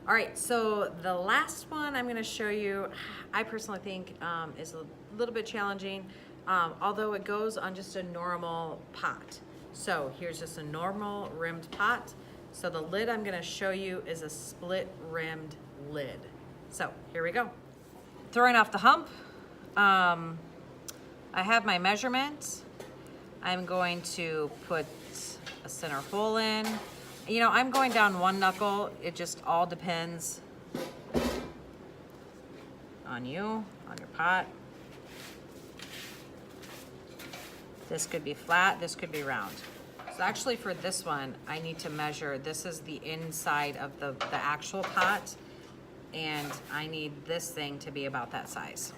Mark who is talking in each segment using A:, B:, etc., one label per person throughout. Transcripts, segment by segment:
A: All right, so the last one I'm gonna show you, I personally think is a little bit challenging, although it goes on just a normal pot. So here's just a normal rimmed pot. So the lid I'm gonna show you is a split rimmed lid. So here we go. Throwing off the hump, I have my measurement. I'm going to put a center hole in. You know, I'm going down one knuckle. It just all depends on you, on your pot. This could be flat, this could be round. So actually for this one, I need to measure, this is the inside of the actual pot, and I need this thing to be about that size.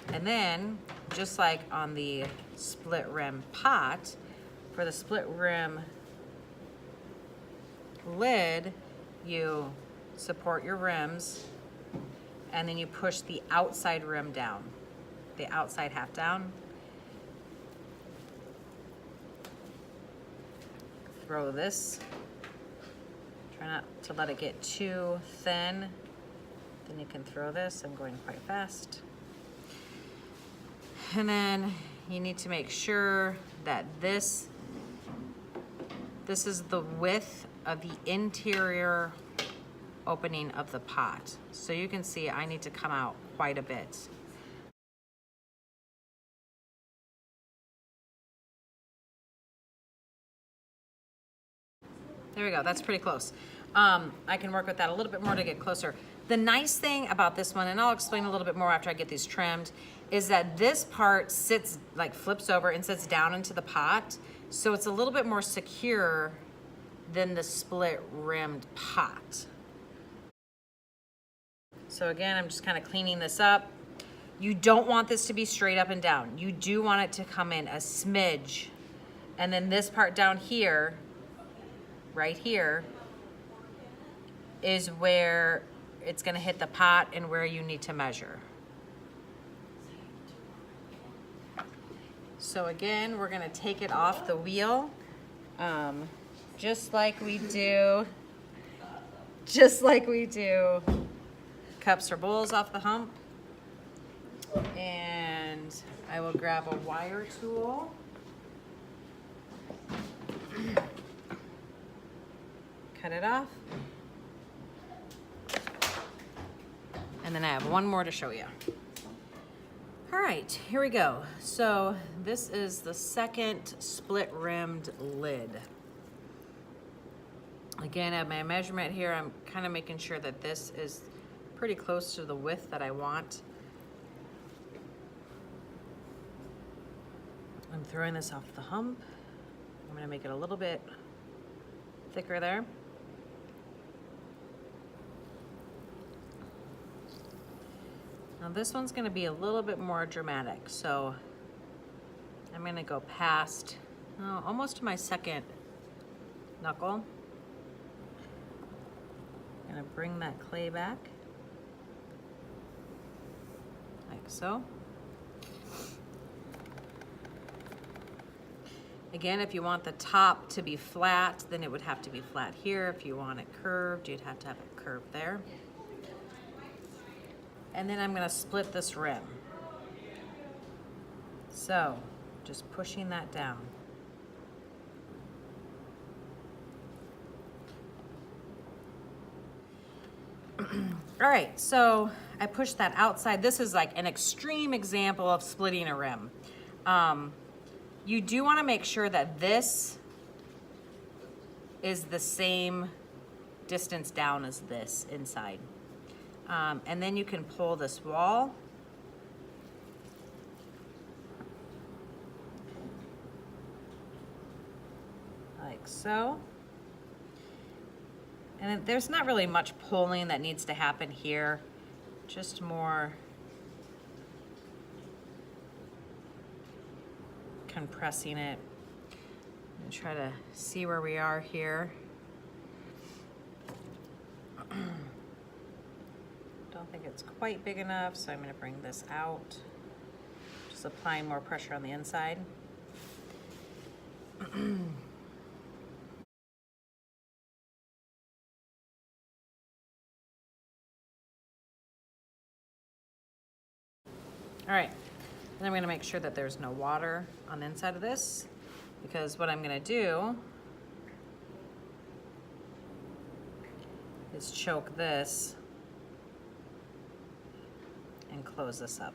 A: And then, just like on the split rim pot, for the split rim lid, you support your rims and then you push the outside rim down, the outside half down. Throw this, try not to let it get too thin. Then you can throw this, I'm going quite fast. And then you need to make sure that this is the width of the interior opening of the pot. So you can see I need to come out quite a bit. There we go, that's pretty close. I can work with that a little bit more to get closer. The nice thing about this one, and I'll explain a little bit more after I get these trimmed, is that this part sits, like flips over and sits down into the pot. So it's a little bit more secure than the split rimmed pot. So again, I'm just kind of cleaning this up. You don't want this to be straight up and down. You do want it to come in a smidge. And then this part down here, right here, is where it's gonna hit the pot and where you need to measure. So again, we're gonna take it off the wheel, just like we do cups or bowls off the hump. And I will grab a wire tool. Cut it off. And then I have one more to show you. All right, here we go. So this is the second split rimmed lid. Again, I have my measurement here. I'm kind of making sure that this is pretty close to the width that I want. I'm throwing this off the hump. I'm gonna make it a little bit thicker there. Now this one's gonna be a little bit more dramatic, so I'm gonna go past, almost to my second knuckle. I'm gonna bring that clay back, like so. Again, if you want the top to be flat, then it would have to be flat here. If you want it curved, you'd have to have it curved there. And then I'm gonna split this rim. So, just pushing that down. All right, so I pushed that outside. This is like an extreme example of splitting a rim. You do wanna make sure that this is the same distance down as this inside. And then you can pull this wall. Like so. And there's not really much pulling that needs to happen here, just more compressing it. And try to see where we are here. Don't think it's quite big enough, so I'm going to bring this out. Just applying more pressure on the inside. All right, and I'm gonna make sure that there's no water on the inside of this, because what I'm gonna do is choke this and close this up.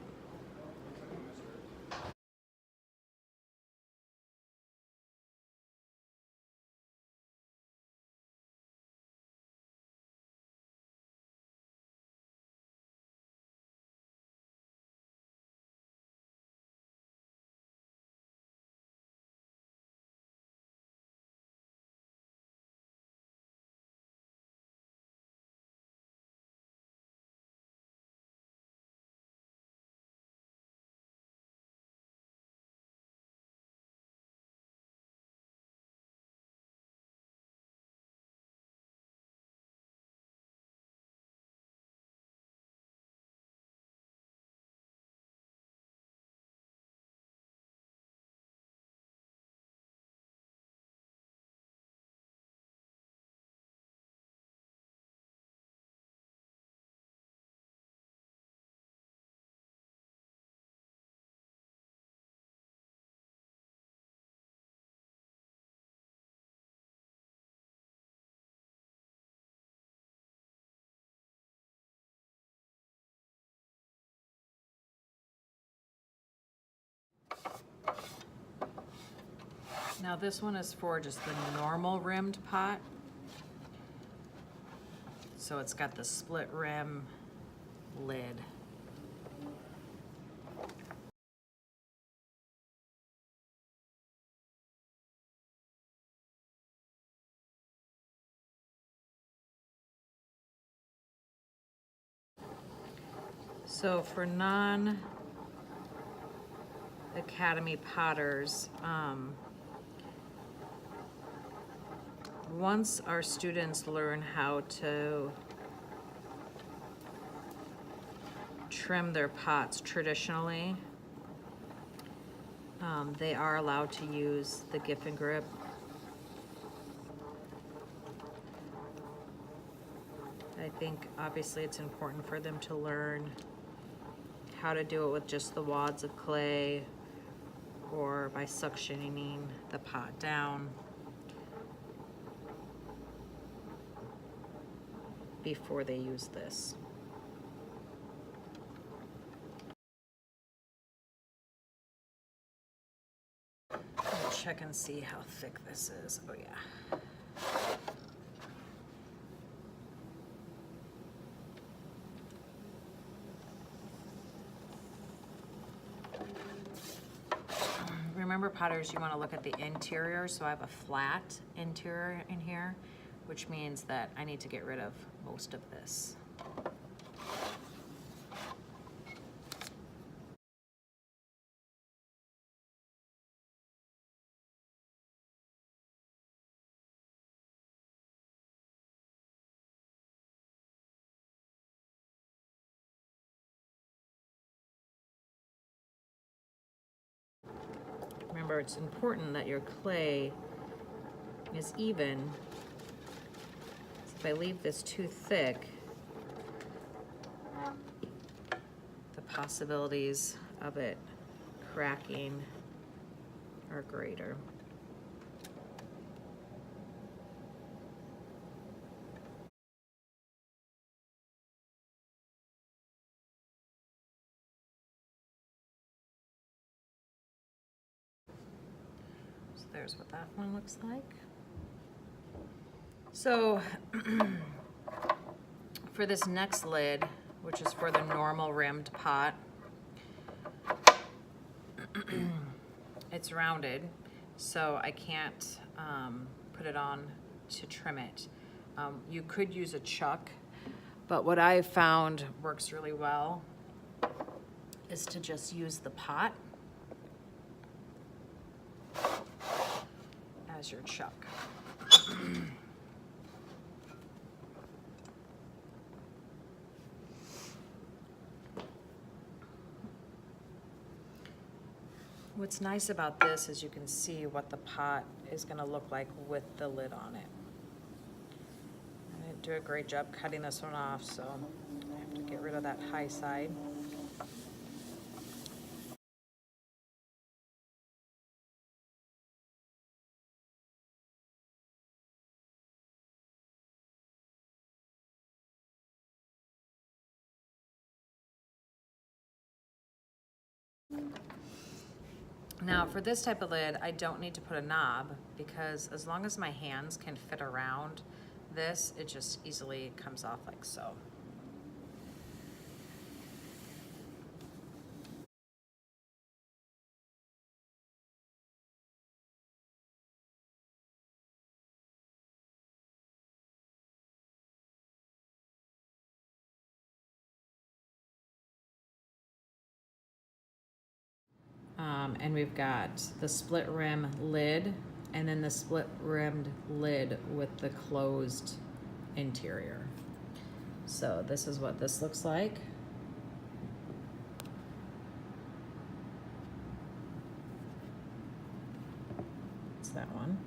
A: Now this one is for just the normal rimmed pot. So it's got the split rim lid. So for non-academy potters, once our students learn how to trim their pots traditionally, they are allowed to use the Giffen grip. I think obviously it's important for them to learn how to do it with just the wads of clay or by suctioning the pot down before they use this. I'll check and see how thick this is. Oh yeah. Remember, potters, you want to look at the interior, so I have a flat interior in here, which means that I need to get rid of most of this. Remember, it's important that your clay is even. So if I leave this too thick, the possibilities of it cracking are greater. So there's what that one looks like. So for this next lid, which is for the normal rimmed pot, it's rounded, so I can't put it on to trim it. You could use a chuck, but what I've found works really well is to just use the pot as your chuck. What's nice about this is you can see what the pot is going to look like with the lid on it. I didn't do a great job cutting this one off, so I have to get rid of that high side. Now for this type of lid, I don't need to put a knob because as long as my hands can fit around this, it just easily comes off like so. And we've got the split rim lid and then the split rimmed lid with the closed interior. So this is what this looks like. It's that one.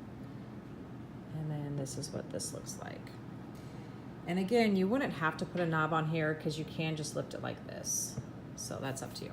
A: And then this is what this looks like. And again, you wouldn't have to put a knob on here because you can just lift it like this. So that's up to you.